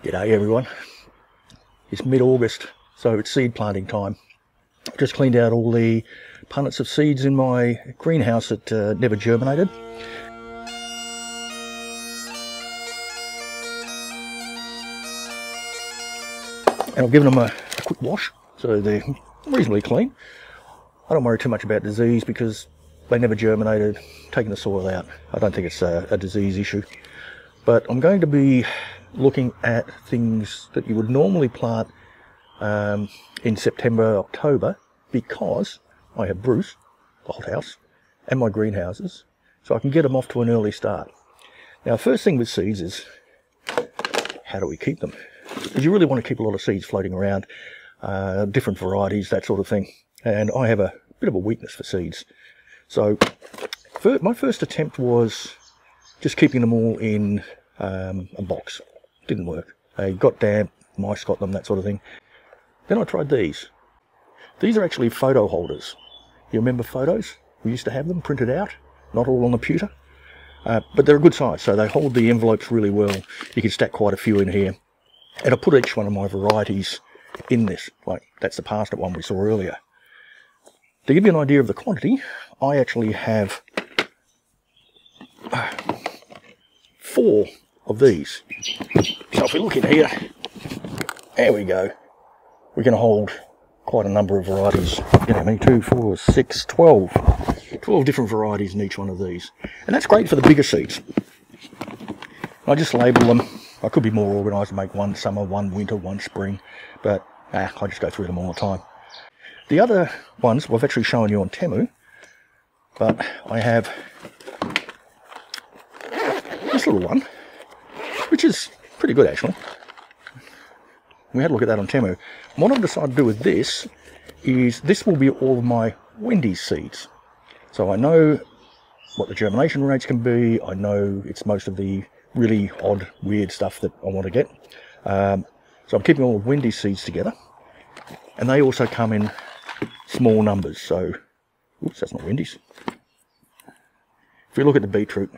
G'day everyone. It's mid-August, so it's seed planting time. I've just cleaned out all the punnets of seeds in my greenhouse that never germinated. And I've given them a quick wash, so they're reasonably clean. I don't worry too much about disease because they never germinated, taking the soil out. I don't think it's a disease issue. But I'm going to be looking at things that you would normally plant in September, October, because I have Bruce, the hothouse, and my greenhouses, so I can get them off to an early start. Now, first thing with seeds is, how do we keep them? Because you really want to keep a lot of seeds floating around, different varieties, that sort of thing. And I have a bit of a weakness for seeds. So my first attempt was just keeping them all in a box. Didn't work. They got damp, mice got them, that sort of thing. Then I tried these. These are actually photo holders. You remember photos? We used to have them printed out, not all on the pewter. But they're a good size, so they hold the envelopes really well. You can stack quite a few in here. And I put each one of my varieties in this, like that's the parsnip one we saw earlier. To give you an idea of the quantity, I actually have 4 of these. So if we look in here, there we go. We can hold quite a number of varieties. You know, how many? 2, 4, 6, 12. 12 different varieties in each one of these. And that's great for the bigger seeds. I just label them. I could be more organised and make one summer, one winter, one spring, but I just go through them all the time. The other ones, well, I've actually shown you on Temu, but I have this little one, which is pretty good actually. We had a look at that on Temu. What I've decided to do with this is this will be all of my Wendy's seeds. So I know what the germination rates can be. I know it's most of the really odd, weird stuff that I want to get. So I'm keeping all of Wendy's seeds together. And they also come in small numbers. So, oops, that's not Wendy's. If you look at the beetroot,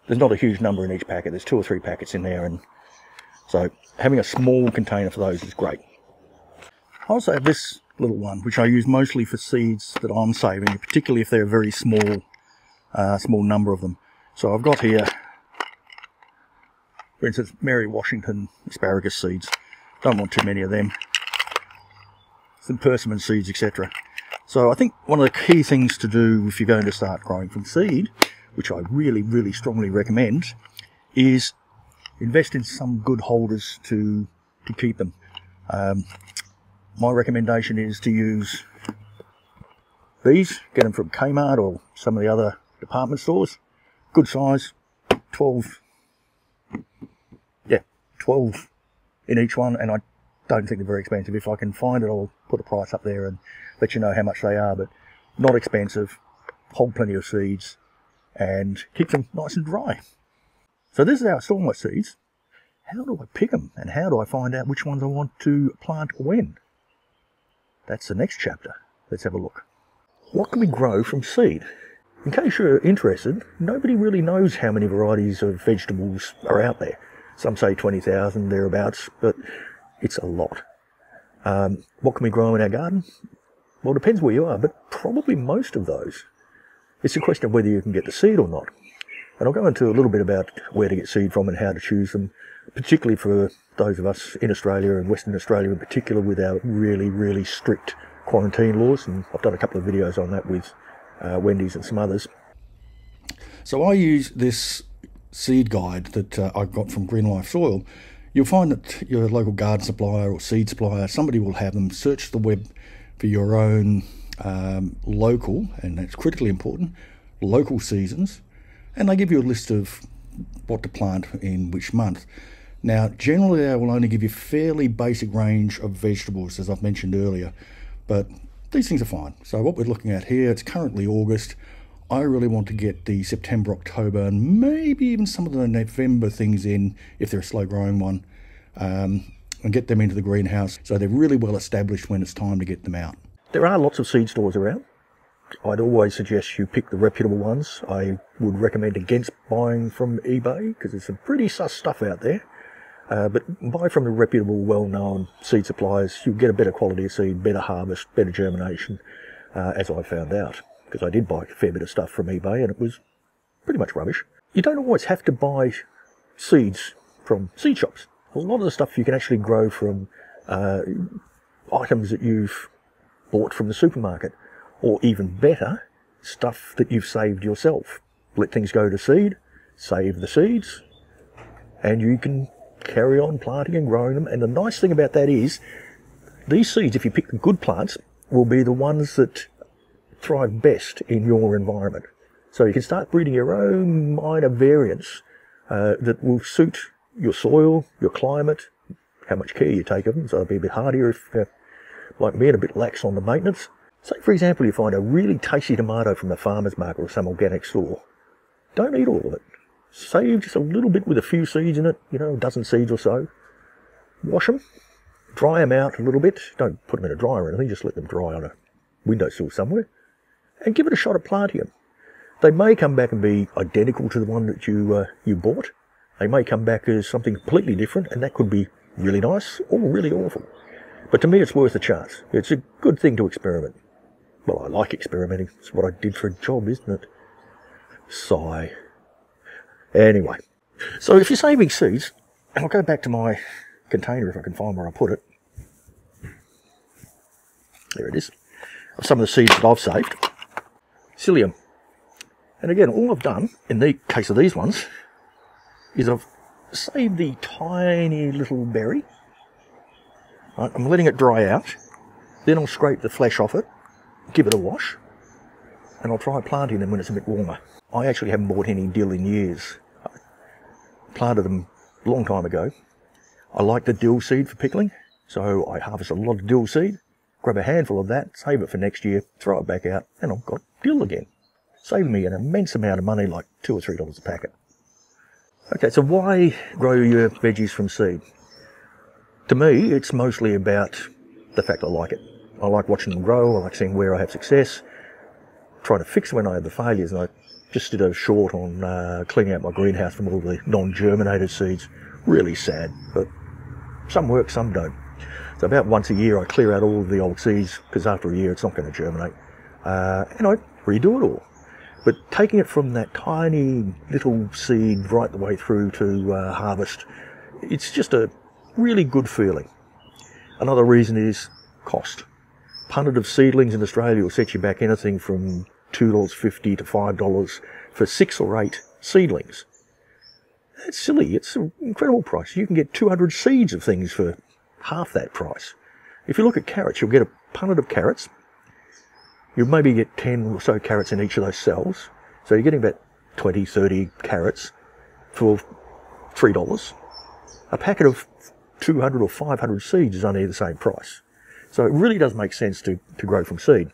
there's not a huge number in each packet. There's 2 or 3 packets in there. And so having a small container for those is great. I also have this little one, which I use mostly for seeds that I'm saving, particularly if they're a very small, small number of them. So I've got here, for instance, Mary Washington asparagus seeds. Don't want too many of them. Some persimmon seeds, etc. So I think one of the key things to do if you're going to start growing from seed, which I really, really strongly recommend, is invest in some good holders to keep them. My recommendation is to use these. Get them from Kmart or some of the other department stores. Good size, 12 in each one, and I don't think they're very expensive. If I can find it, I'll put a price up there and let you know how much they are, but not expensive, hold plenty of seeds, and keep them nice and dry. So this is how I store my seeds. How do I pick them, and how do I find out which ones I want to plant when? That's the next chapter. Let's have a look. What can we grow from seed? In case you're interested, nobody really knows how many varieties of vegetables are out there. Some say 20,000 thereabouts, but it's a lot. What can we grow in our garden? Well, it depends where you are, but probably most of those. It's a question of whether you can get the seed or not. And I'll go into a little bit about where to get seed from and how to choose them, particularly for those of us in Australia and Western Australia in particular with our really, really strict quarantine laws. And I've done a couple of videos on that with Wendy's and some others. So I use this seed guide that I got from Green Life Soil. You'll find that your local garden supplier or seed supplier, somebody will have them. Search the web for your own local, and that's critically important, local seasons, and they give you a list of what to plant in which month. Now, generally they will only give you a fairly basic range of vegetables, as I've mentioned earlier, but these things are fine. So what we're looking at here, it's currently August. I really want to get the September, October, and maybe even some of the November things in, if they're a slow growing one, and get them into the greenhouse so they're really well established when it's time to get them out. There are lots of seed stores around. I'd always suggest you pick the reputable ones. I would recommend against buying from eBay because there's some pretty sus stuff out there. But buy from the reputable, well-known seed suppliers. You'll get a better quality of seed, better harvest, better germination, as I found out. Because I did buy a fair bit of stuff from eBay and it was pretty much rubbish. You don't always have to buy seeds from seed shops. A lot of the stuff you can actually grow from items that you've bought from the supermarket, or even better, stuff that you've saved yourself. Let things go to seed, save the seeds, and you can carry on planting and growing them. And the nice thing about that is, these seeds, if you pick the good plants, will be the ones that thrive best in your environment. So you can start breeding your own minor variants that will suit your soil, your climate, how much care you take of them. So they'll be a bit hardier if, like me, and a bit lax on the maintenance. Say, for example, you find a really tasty tomato from the farmer's market or some organic store. Don't eat all of it. Save just a little bit with a few seeds in it, you know, a dozen seeds or so. Wash them, dry them out a little bit. Don't put them in a dryer or anything, just let them dry on a windowsill somewhere. And give it a shot at planting them. They may come back and be identical to the one that you bought. They may come back as something completely different, and that could be really nice or really awful. But to me, it's worth a chance. It's a good thing to experiment. Well, I like experimenting. It's what I did for a job, isn't it? Sigh. Anyway, so if you're saving seeds, and I'll go back to my container if I can find where I put it. There it is. Of some of the seeds that I've saved. Psyllium. And again, all I've done, in the case of these ones, is I've saved the tiny little berry. Right, I'm letting it dry out. Then I'll scrape the flesh off it, give it a wash, and I'll try planting them when it's a bit warmer. I actually haven't bought any dill in years. I planted them a long time ago. I like the dill seed for pickling, so I harvest a lot of dill seed, grab a handful of that, save it for next year, throw it back out, and I've got dill again. Saving me an immense amount of money, like $2 or $3 a packet. Okay, so why grow your veggies from seed? To me, it's mostly about the fact I like it. I like watching them grow, I like seeing where I have success, trying to fix when I have the failures. And I just did a short on cleaning out my greenhouse from all the non-germinated seeds. Really sad, but some work, some don't. So about once a year I clear out all of the old seeds, because after a year it's not going to germinate. And I redo it all. But taking it from that tiny little seed right the way through to harvest, it's just a really good feeling. Another reason is cost. Punnet of seedlings in Australia will set you back anything from $2.50 to $5 for 6 or 8 seedlings. That's silly. It's an incredible price. You can get 200 seeds of things for half that price. If you look at carrots, you'll get a punnet of carrots. You'll maybe get 10 or so carrots in each of those cells. So you're getting about 20, 30 carrots for $3. A packet of 200 or 500 seeds is only the same price. So it really does make sense to grow from seed.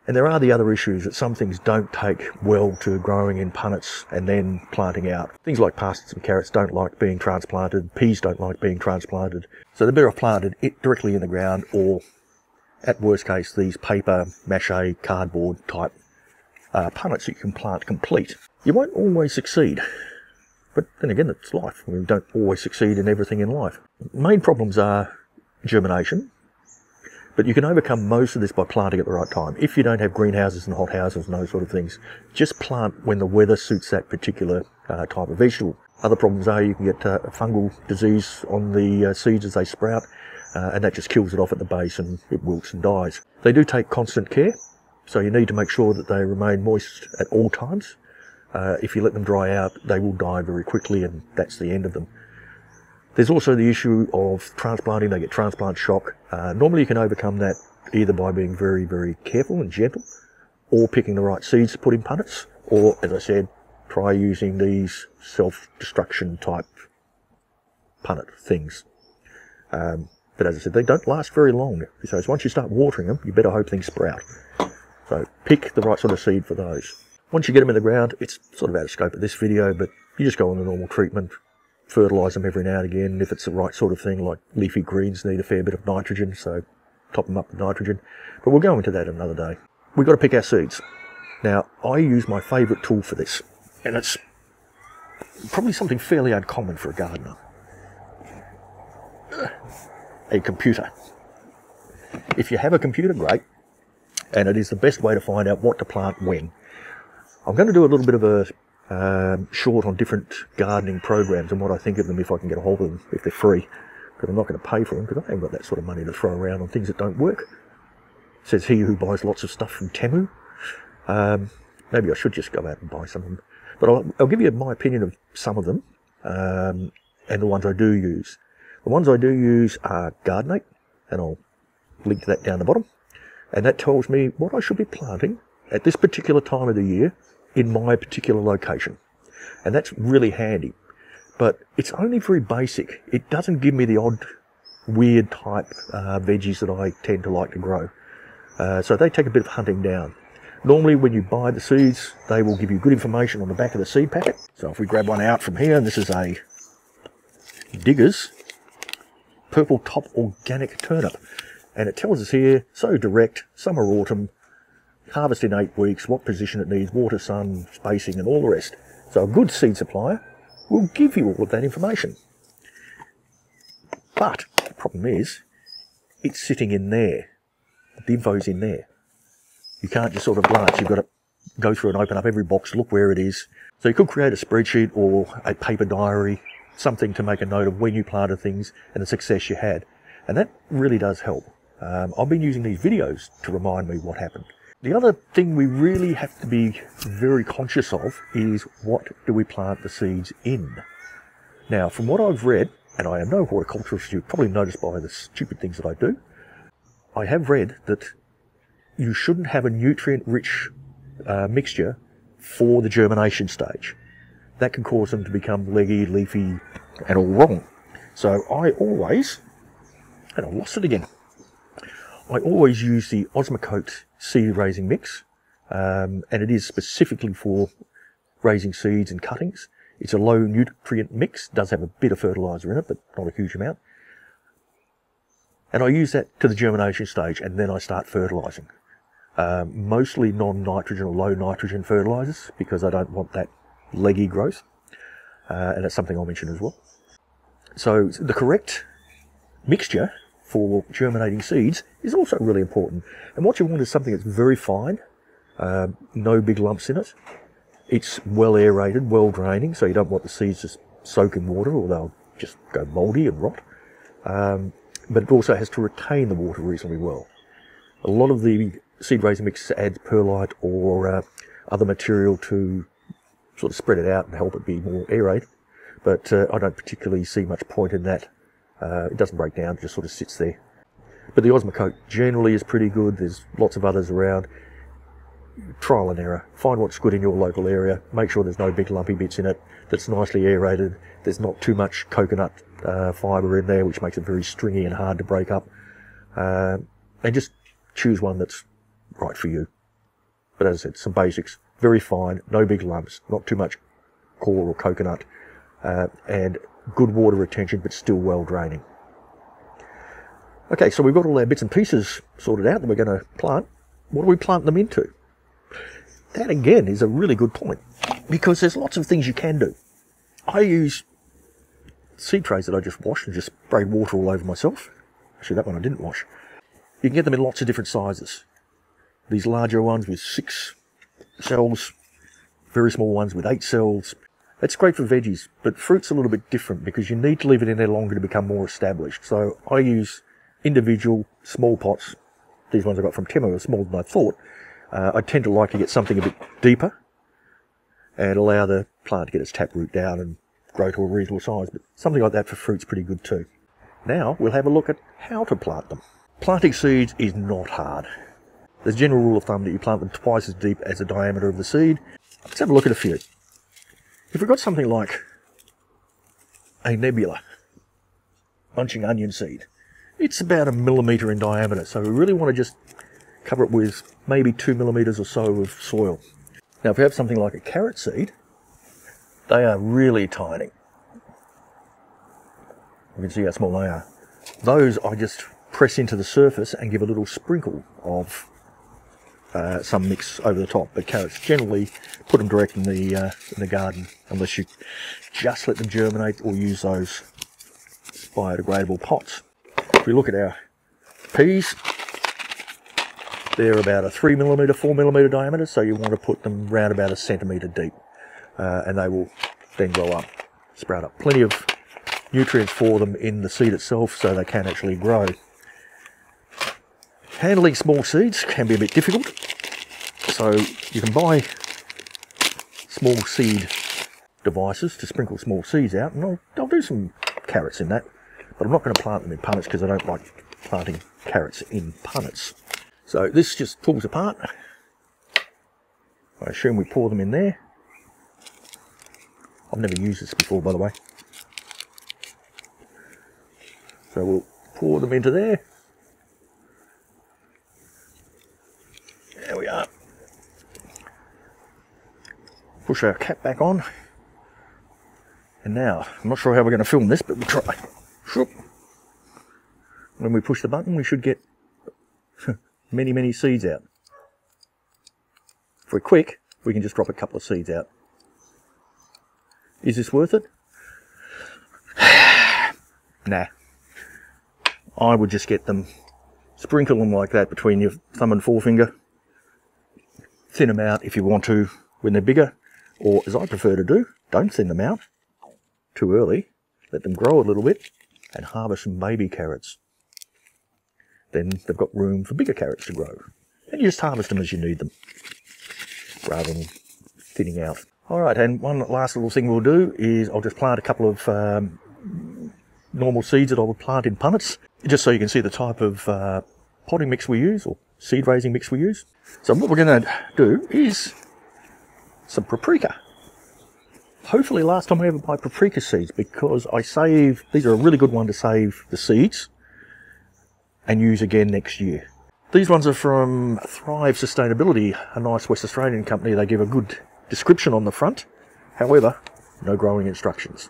And there are the other issues that some things don't take well to growing in punnets and then planting out. Things like parsnips and carrots don't like being transplanted. Peas don't like being transplanted. So they're better off planted directly in the ground, or at worst case, these paper, mache, cardboard type punnets that you can plant complete. You won't always succeed. But then again, it's life. We don't always succeed in everything in life. Main problems are germination. But you can overcome most of this by planting at the right time. If you don't have greenhouses and hothouses and those sort of things, just plant when the weather suits that particular type of vegetable. Other problems are you can get a fungal disease on the seeds as they sprout, and that just kills it off at the base and it wilts and dies. They do take constant care, so you need to make sure that they remain moist at all times. If you let them dry out, they will die very quickly, and that's the end of them. There's also the issue of transplanting. They get transplant shock. Normally you can overcome that either by being very, very careful and gentle, or picking the right seeds to put in punnets, or, as I said, try using these self-destruction type punnet things. But as I said, they don't last very long. So once you start watering them, you better hope things sprout. So pick the right sort of seed for those. Once you get them in the ground, it's sort of out of scope of this video, but you just go on the normal treatment. Fertilise them every now and again if it's the right sort of thing, like leafy greens need a fair bit of nitrogen, so top them up with nitrogen. But we'll go into that another day. We've got to pick our seeds. Now, I use my favourite tool for this, and it's probably something fairly uncommon for a gardener. a computer. If you have a computer, great, and it is the best way to find out what to plant when. I'm going to do a little bit of a short on different gardening programs and what I think of them if I can get a hold of them, if they're free, because I'm not going to pay for them because I haven't got that sort of money to throw around on things that don't work. Says he who buys lots of stuff from Temu. Maybe I should just go out and buy some of them. But I'll give you my opinion of some of them, and the ones I do use. The ones I do use are Gardenate, and I'll link to that down the bottom. And that tells me what I should be planting at this particular time of the year in my particular location. And that's really handy. But it's only very basic. It doesn't give me the odd, weird type veggies that I tend to like to grow. So they take a bit of hunting down. Normally when you buy the seeds, they will give you good information on the back of the seed packet. So if we grab one out from here, and this is a Digger's Purple Top Organic Turnip. And it tells us here, sow direct, summer, autumn, harvest in 8 weeks, what position it needs, water, sun, spacing, and all the rest. So a good seed supplier will give you all of that information. But the problem is, it's sitting in there. The info's in there. You can't just sort of glance. You've got to go through and open up every box, look where it is. So you could create a spreadsheet or a paper diary, something to make a note of when you planted things and the success you had. And that really does help. I've been using these videos to remind me what happened. The other thing we really have to be very conscious of is what do we plant the seeds in. Now, from what I've read, and I am no horticulturalist, you've probably noticed by the stupid things that I do, I have read that you shouldn't have a nutrient-rich mixture for the germination stage. That can cause them to become leggy, leafy, and all wrong. So I always, and I lost it again, I always use the Osmocote seed raising mix, and it is specifically for raising seeds and cuttings. It's a low nutrient mix, does have a bit of fertilizer in it, but not a huge amount. And I use that to the germination stage, and then I start fertilizing. Mostly non-nitrogen or low nitrogen fertilizers, because I don't want that leggy growth. And that's something I'll mention as well. So the correct mixture for germinating seeds is also really important. And what you want is something that's very fine, no big lumps in it. It's well aerated, well draining, so you don't want the seeds to soak in water or they'll just go mouldy and rot. But it also has to retain the water reasonably well. A lot of the seed raising mix adds perlite or other material to sort of spread it out and help it be more aerated. But I don't particularly see much point in that. It doesn't break down, it just sort of sits there. But the Osmocote generally is pretty good. There's lots of others around. Trial and error. Find what's good in your local area. Make sure there's no big lumpy bits in it, that's nicely aerated. There's not too much coconut fibre in there, which makes it very stringy and hard to break up. And just choose one that's right for you. But as I said, some basics. Very fine, no big lumps, not too much core or coconut, and good water retention, but still well draining. Okay, so we've got all our bits and pieces sorted out that we're going to plant. What do we plant them into? That again is a really good point, because there's lots of things you can do. I use seed trays that I just washed and just sprayed water all over myself. Actually, that one I didn't wash. You can get them in lots of different sizes. These larger ones with 6 cells, very small ones with 8 cells. That's great for veggies, but fruit's a little bit different because you need to leave it in there longer to become more established. So I use individual small pots. These ones I got from Temu are smaller than I thought. I tend to like to get something a bit deeper and allow the plant to get its taproot down and grow to a reasonable size. But something like that for fruit's pretty good too. Now we'll have a look at how to plant them. Planting seeds is not hard. There's a general rule of thumb that you plant them twice as deep as the diameter of the seed. Let's have a look at a few. If we've got something like a nebula, bunching onion seed, it's about 1 millimetre in diameter, so we really want to just cover it with maybe 2 millimetres or so of soil. Now if we have something like a carrot seed, they are really tiny. You can see how small they are. Those I just press into the surface and give a little sprinkle of some mix over the top. But carrots, generally put them direct in the garden, unless you just let them germinate or use those biodegradable pots. If we look at our peas, they're about a 3mm, 4mm diameter, so you want to put them round about a centimetre deep, and they will then grow up, sprout up. Plenty of nutrients for them in the seed itself, so they can actually grow. Handling small seeds can be a bit difficult, so you can buy small seed devices to sprinkle small seeds out, and I'll do some carrots in that, but I'm not going to plant them in punnets because I don't like planting carrots in punnets. So this just pulls apart. I assume we pour them in there. I've never used this before, by the way. So we'll pour them into there. There we are. Push our cap back on. And now, I'm not sure how we're going to film this, but we'll try. When we push the button, we should get many seeds out. If we're quick, we can just drop a couple of seeds out. Is this worth it? Nah. I would just get them, sprinkle them like that between your thumb and forefinger. Thin them out if you want to when they're bigger, or as I prefer to do, don't thin them out too early. Let them grow a little bit and harvest some baby carrots. Then they've got room for bigger carrots to grow. And you just harvest them as you need them, rather than thinning out. Alright, and one last little thing we'll do is I'll just plant a couple of normal seeds that I would plant in punnets, just so you can see the type of potting mix we use, or seed raising mix we use. So what we're going to do is some paprika. Hopefully last time I ever buy paprika seeds, because these are a really good one to save the seeds and use again next year. These ones are from Thrive Sustainability, a nice West Australian company. They give a good description on the front, however, no growing instructions.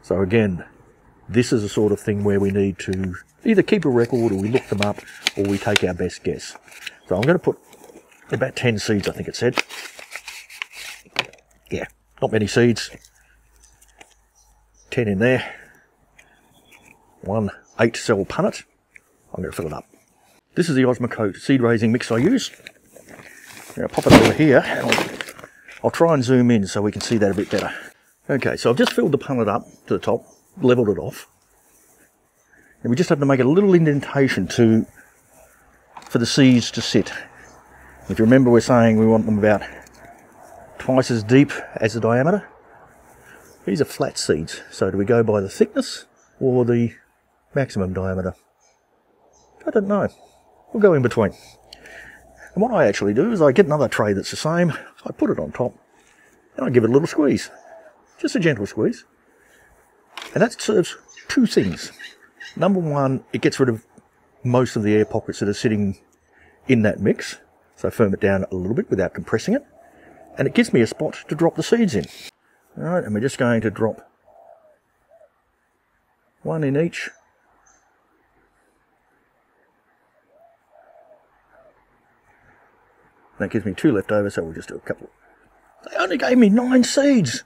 So again, this is a sort of thing where we need to either keep a record, or we look them up, or we take our best guess. So I'm going to put about 10 seeds, I think it said. Yeah, not many seeds. 10 in there. One 8-cell punnet. I'm going to fill it up. This is the Osmocote seed raising mix I use. I'm going to pop it over here, and I'll try and zoom in so we can see that a bit better. Okay, so I've just filled the punnet up to the top, leveled it off. And we just have to make a little indentation for the seeds to sit. If you remember, we're saying we want them about twice as deep as the diameter. These are flat seeds, so do we go by the thickness or the maximum diameter? I don't know. We'll go in between. And what I actually do is I get another tray that's the same, I put it on top, and I give it a little squeeze. Just a gentle squeeze. And that serves two things. Number one, it gets rid of most of the air pockets that are sitting in that mix, so firm it down a little bit without compressing it, and it gives me a spot to drop the seeds in. Alright, and we're just going to drop one in each. That gives me 2 left over, so we'll just do a couple. They only gave me 9 seeds!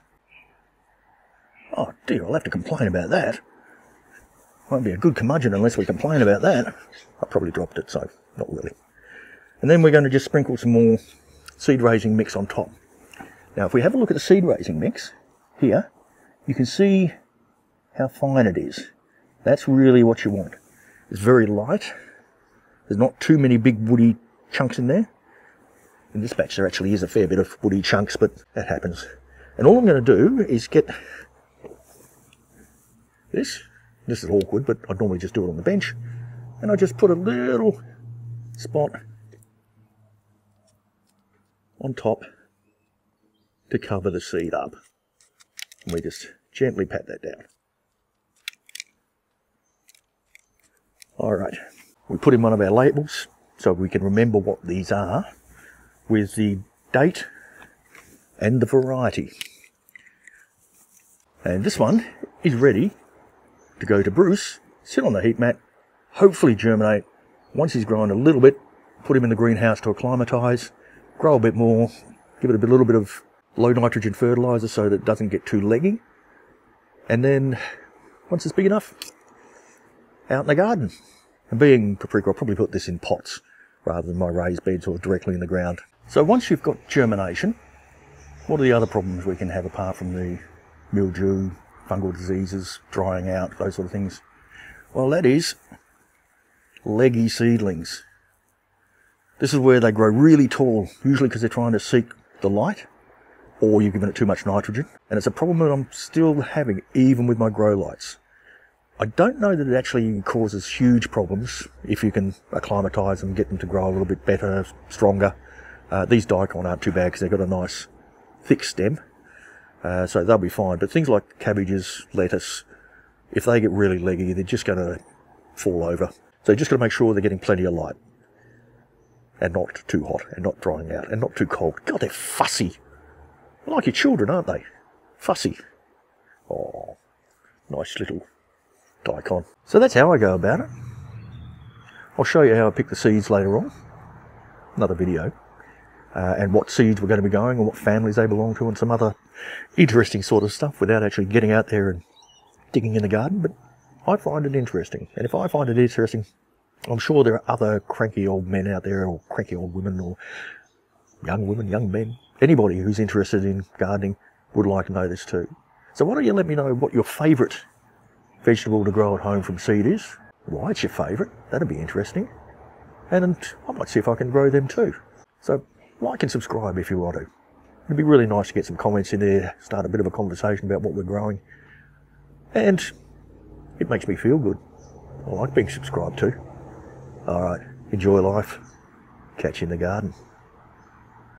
Oh dear, I'll have to complain about that. Won't be a good curmudgeon unless we complain about that. I probably dropped it, so not really. And then we're going to just sprinkle some more seed raising mix on top. Now if we have a look at the seed raising mix, here, you can see how fine it is. That's really what you want. It's very light. There's not too many big woody chunks in there. In this batch there actually is a fair bit of woody chunks, but that happens. And all I'm going to do is get this. This is awkward, but I'd normally just do it on the bench. And I just put a little spot on top to cover the seed up. And we just gently pat that down. Alright, we put in one of our labels so we can remember what these are, with the date and the variety. And this one is ready to go to Bruce, sit on the heat mat, hopefully germinate. Once he's grown a little bit, put him in the greenhouse to acclimatise, grow a bit more, give it a little bit of low nitrogen fertiliser so that it doesn't get too leggy. And then, once it's big enough, out in the garden. And being paprika, I'll probably put this in pots rather than my raised beds or directly in the ground. So once you've got germination, what are the other problems we can have apart from the mildew, fungal diseases, drying out, those sort of things? Well, that is leggy seedlings. This is where they grow really tall, usually because they're trying to seek the light, or you've given it too much nitrogen. And it's a problem that I'm still having, even with my grow lights. I don't know that it actually causes huge problems if you can acclimatise them, get them to grow a little bit better, stronger. These daikon aren't too bad because they've got a nice thick stem, so they'll be fine. But things like cabbages, lettuce, if they get really leggy, they're just going to fall over. So you just got to make sure they're getting plenty of light, and not too hot, and not drying out, and not too cold. God, they're fussy. Like your children, aren't they? Fussy. Oh, nice little daikon. So that's how I go about it. I'll show you how I pick the seeds later on. Another video. And what seeds we're going to be going, and what families they belong to, and some other interesting sort of stuff without actually getting out there and digging in the garden. But I find it interesting. And if I find it interesting, I'm sure there are other cranky old men out there, or cranky old women, or young women, young men. Anybody who's interested in gardening would like to know this too. So why don't you let me know what your favourite vegetable to grow at home from seed is? Why it's your favourite? That'd be interesting. And I might see if I can grow them too. So like and subscribe if you want to. It'd be really nice to get some comments in there, start a bit of a conversation about what we're growing. And it makes me feel good. I like being subscribed to. Alright, enjoy life. Catch you in the garden.